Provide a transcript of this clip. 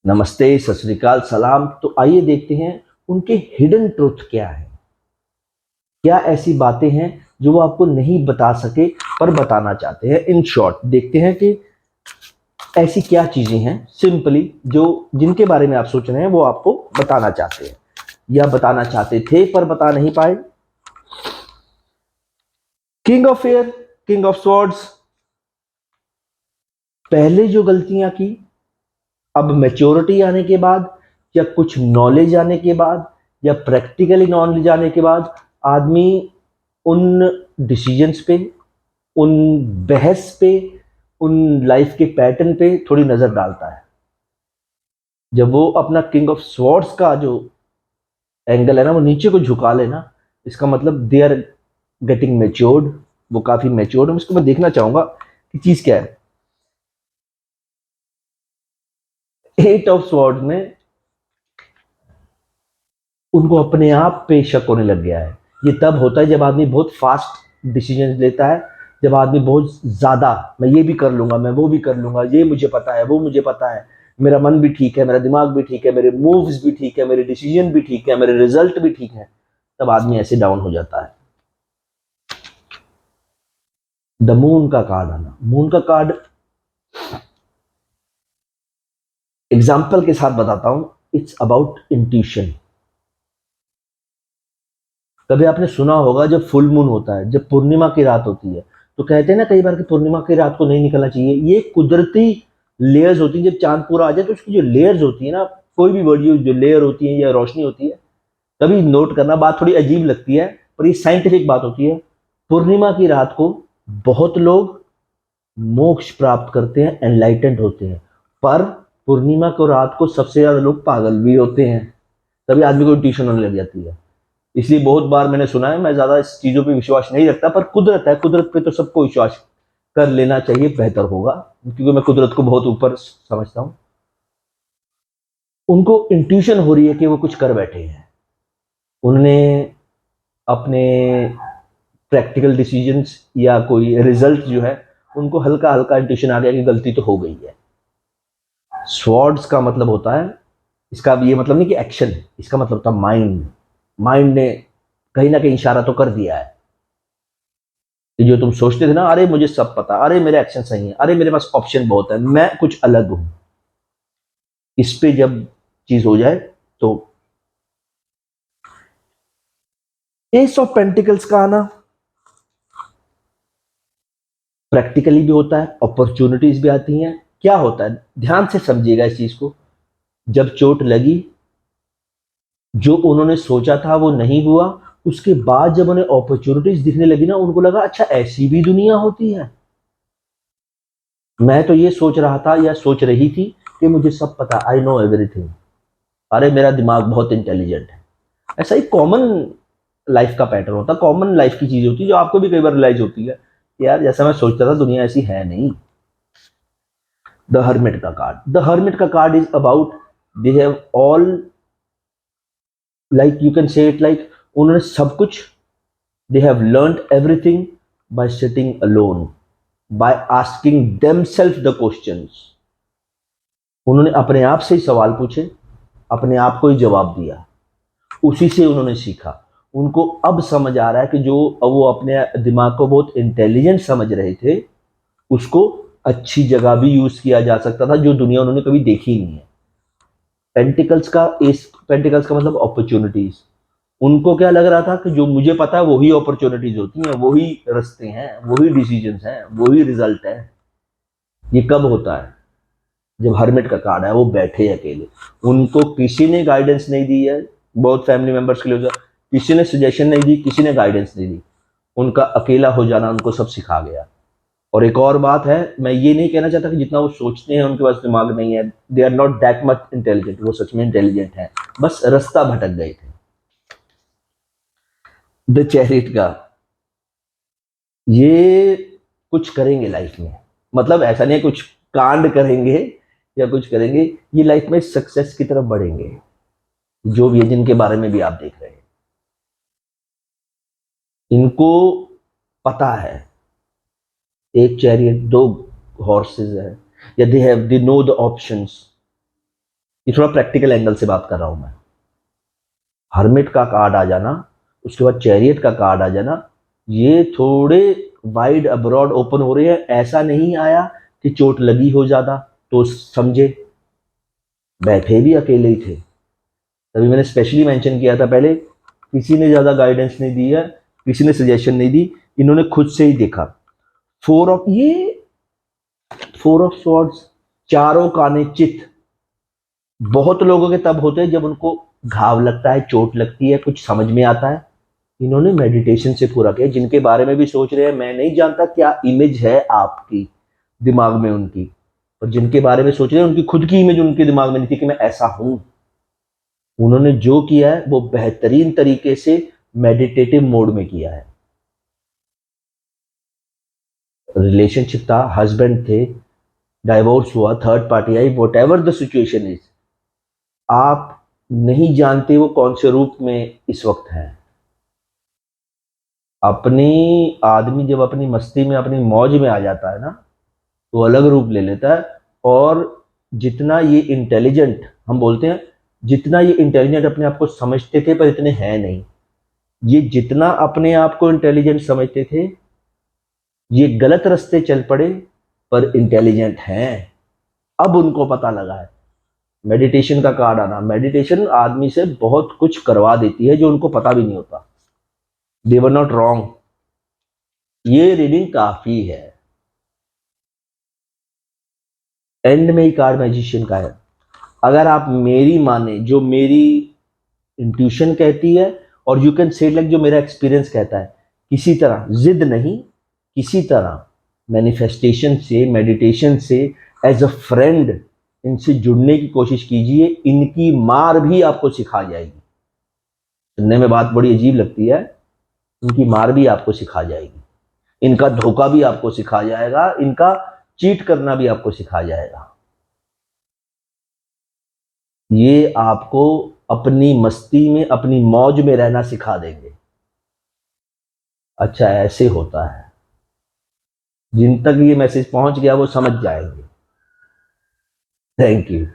नमस्ते, सत श्री अकाल, सलाम। तो आइए देखते हैं उनके हिडन ट्रुथ क्या है। क्या ऐसी बातें हैं जो वो आपको नहीं बता सके पर बताना चाहते हैं। इन शॉर्ट देखते हैं कि ऐसी क्या चीजें हैं सिंपली जो जिनके बारे में आप सोच रहे हैं वो आपको बताना चाहते हैं या बताना चाहते थे पर बता नहीं पाए। King of air, king of swords, पहले जो गलतियां की अब मैच्योरिटी आने के बाद या कुछ नॉलेज आने के बाद या प्रैक्टिकली नॉलेज आने के बाद आदमी उन डिसीजंस पे, उन बहस पे, उन लाइफ के पैटर्न पे थोड़ी नजर डालता है। जब वो अपना किंग ऑफ स्वॉर्ड्स का जो एंगल है ना वो नीचे को झुका लेना, इसका मतलब दे आर गेटिंग मेच्योर्ड। वो काफी मेच्योर्ड है। उसको मैं देखना चाहूंगा कि चीज क्या है। एट ऑफ स्वॉर्ड्स में उनको अपने आप पे शक होने लग गया है। ये तब होता है जब आदमी बहुत फास्ट डिसीजन लेता है, जब आदमी बहुत ज्यादा मैं ये भी कर लूंगा, मैं वो भी कर लूंगा, ये मुझे पता है, वो मुझे पता है, मेरा मन भी ठीक है, मेरा दिमाग भी ठीक है, मेरे मूव्स भी ठीक है, मेरे डिसीजन भी ठीक है, मेरे रिजल्ट भी ठीक है। तब आदमी ऐसे डाउन हो जाता है। द मून का कार्ड आना, मून का कार्ड एग्जाम्पल के साथ बताता हूं। It's about intuition. कभी आपने सुना होगा जब फुल मून होता है, जब पूर्णिमा की रात होती है, तो कहते हैं ना कई बार कि पूर्णिमा की रात को नहीं निकलना चाहिए। ये कुदरती लेयर्स होती हैं। जब चांद पूरा आ जाए तो उसकी जो लेयर्स होती है ना, कोई भी वर्ड जो लेयर होती है या रोशनी होती है, कभी नोट करना। बात थोड़ी अजीब लगती है पर ये साइंटिफिक बात होती है। पूर्णिमा की रात को बहुत लोग मोक्ष प्राप्त करते हैं, एनलाइटेंड होते हैं। पर पूर्णिमा को रात को सबसे ज्यादा लोग पागल भी होते हैं। तभी आदमी को ट्यूशन होने लग जाती है। इसलिए बहुत बार मैंने सुना है, मैं ज्यादा इस चीजों पे विश्वास नहीं रखता, पर कुदरत है, कुदरत पे तो सबको विश्वास कर लेना चाहिए, बेहतर होगा। क्योंकि मैं कुदरत को बहुत ऊपर समझता हूँ। उनको इंट्यूशन हो रही है कि वो कुछ कर बैठे हैं। उन्होंने अपने प्रैक्टिकल डिसीजंस या कोई रिजल्ट जो है, उनको हल्का हल्का इंट्यूशन आ गया कि गलती तो हो गई है। स्वॉर्ड्स का मतलब होता है, इसका ये मतलब नहीं कि एक्शन, इसका मतलब होता है माइंड। माइंड ने कहीं ना कहीं इशारा तो कर दिया है कि जो तुम सोचते थे ना, अरे मुझे सब पता, अरे मेरे एक्शन सही है, अरे मेरे पास ऑप्शन बहुत है, मैं कुछ अलग हूं, इस पे जब चीज हो जाए तो। एस ऑफ पेंटिकल्स का आना प्रैक्टिकली भी होता है, अपॉर्चुनिटीज भी आती हैं। क्या होता है, ध्यान से समझिएगा इस चीज को। जब चोट लगी, जो उन्होंने सोचा था वो नहीं हुआ, उसके बाद जब उन्हें अपॉर्चुनिटीज दिखने लगी ना, उनको लगा अच्छा ऐसी भी दुनिया होती है। मैं तो ये सोच रहा था या सोच रही थी कि मुझे सब पता, आई नो एवरीथिंग, अरे मेरा दिमाग बहुत इंटेलिजेंट है। ऐसा ही कॉमन लाइफ का पैटर्न होता है, कॉमन लाइफ की चीज होती है जो आपको भी कई बार रियलाइज होती है कि यार जैसा मैं सोचता था दुनिया ऐसी है नहीं। द हर्मिट का कार्ड, द हर्मिट का card is about they have all, like you can say it like, उन्होंने सब कुछ, they have learned everything by sitting alone, by asking themselves the questions. उन्होंने अपने आप से ही सवाल पूछे, अपने आप को ही जवाब दिया, उसी से उन्होंने सीखा। उनको अब समझ आ रहा है कि जो वो अपने दिमाग को बहुत इंटेलिजेंट समझ रहे थे, उसको अच्छी जगह भी यूज किया जा सकता था, जो दुनिया उन्होंने कभी देखी ही नहीं है। पेंटिकल्स का इस पेंटिकल्स का मतलब अपॉर्चुनिटीज। उनको क्या लग रहा था कि जो मुझे पता है वही अपॉर्चुनिटीज होती हैं, वही रास्ते हैं, वही डिसीजंस हैं, वही रिजल्ट है। ये कब होता है, जब हर्मिट का कार्ड है, वो बैठे अकेले, उनको किसी ने गाइडेंस नहीं दी है। बहुत फैमिली मेंबर्स के लिए होता है, किसी ने सजेशन नहीं दी, किसी ने गाइडेंस नहीं दी, उनका अकेला हो जाना उनको सब सिखा गया। और एक और बात है, मैं ये नहीं कहना चाहता कि जितना वो सोचते हैं उनके पास दिमाग नहीं है, they are not that much intelligent, वो सच में इंटेलिजेंट है, बस रास्ता भटक गए थे। द चैरिट का, ये कुछ करेंगे लाइफ में, मतलब ऐसा नहीं है कुछ कांड करेंगे या कुछ करेंगे, ये लाइफ में सक्सेस की तरफ बढ़ेंगे, जो भी है, जिनके बारे में भी आप देख रहे हैं। इनको पता है एक चैरियट, दो हॉर्सेस है, या दे नो द ऑप्शंस। ये थोड़ा प्रैक्टिकल एंगल से बात कर रहा हूं मैं। हर्मिट का कार्ड आ जाना, उसके बाद चैरियट का कार्ड आ जाना, ये थोड़े वाइड अब्रॉड ओपन हो रहे हैं। ऐसा नहीं आया कि चोट लगी हो ज्यादा तो समझे, बैठे भी अकेले ही थे। तभी मैंने स्पेशली मेंशन किया था पहले, किसी ने ज्यादा गाइडेंस नहीं दी है, किसी ने सजेशन नहीं दी, इन्होंने खुद से ही देखा। फोर ऑफ स्वॉर्ड्स, चारों काने चित, बहुत लोगों के तब होते हैं जब उनको घाव लगता है, चोट लगती है, कुछ समझ में आता है। इन्होंने मेडिटेशन से पूरा किया। जिनके बारे में भी सोच रहे हैं, मैं नहीं जानता क्या इमेज है आपकी दिमाग में उनकी, और जिनके बारे में सोच रहे हैं उनकी खुद की इमेज उनके दिमाग में नहीं थी कि मैं ऐसा हूं। उन्होंने जो किया है वो बेहतरीन तरीके से मेडिटेटिव मोड में किया है। रिलेशनशिप था, हस्बैंड थे, डाइवोर्स हुआ, third party I, what ever the situation is, आप नहीं जानते वो कौन से रूप में इस वक्त है। अपनी आदमी जब अपनी मस्ती में अपनी मौज में आ जाता है ना, तो अलग रूप ले लेता है। और जितना ये इंटेलिजेंट, हम बोलते हैं, जितना ये इंटेलिजेंट अपने आप को समझते थे पर इतने हैं नहीं, ये जितना अपने आप को इंटेलिजेंट समझते थे, ये गलत रास्ते चल पड़े पर इंटेलिजेंट हैं। अब उनको पता लगा है। मेडिटेशन का कार्ड आना, मेडिटेशन आदमी से बहुत कुछ करवा देती है जो उनको पता भी नहीं होता। दे वर नॉट रॉन्ग। ये रीडिंग काफी है। एंड में ही कार्ड मैजिशियन का है। अगर आप मेरी माने, जो मेरी इंट्यूशन कहती है, और यू कैन से लाइक जो मेरा एक्सपीरियंस कहता है, किसी तरह जिद नहीं, किसी तरह मैनिफेस्टेशन से, मेडिटेशन से, एज अ फ्रेंड इनसे जुड़ने की कोशिश कीजिए। इनकी मार भी आपको सिखा जाएगी। सुनने में बात बड़ी अजीब लगती है, इनकी मार भी आपको सिखा जाएगी, इनका धोखा भी आपको सिखा जाएगा, इनका चीट करना भी आपको सिखा जाएगा। ये आपको अपनी मस्ती में, अपनी मौज में रहना सिखा देंगे। अच्छा, ऐसे होता है। जिन तक ये मैसेज पहुंच गया वो समझ जाएंगे। Thank you.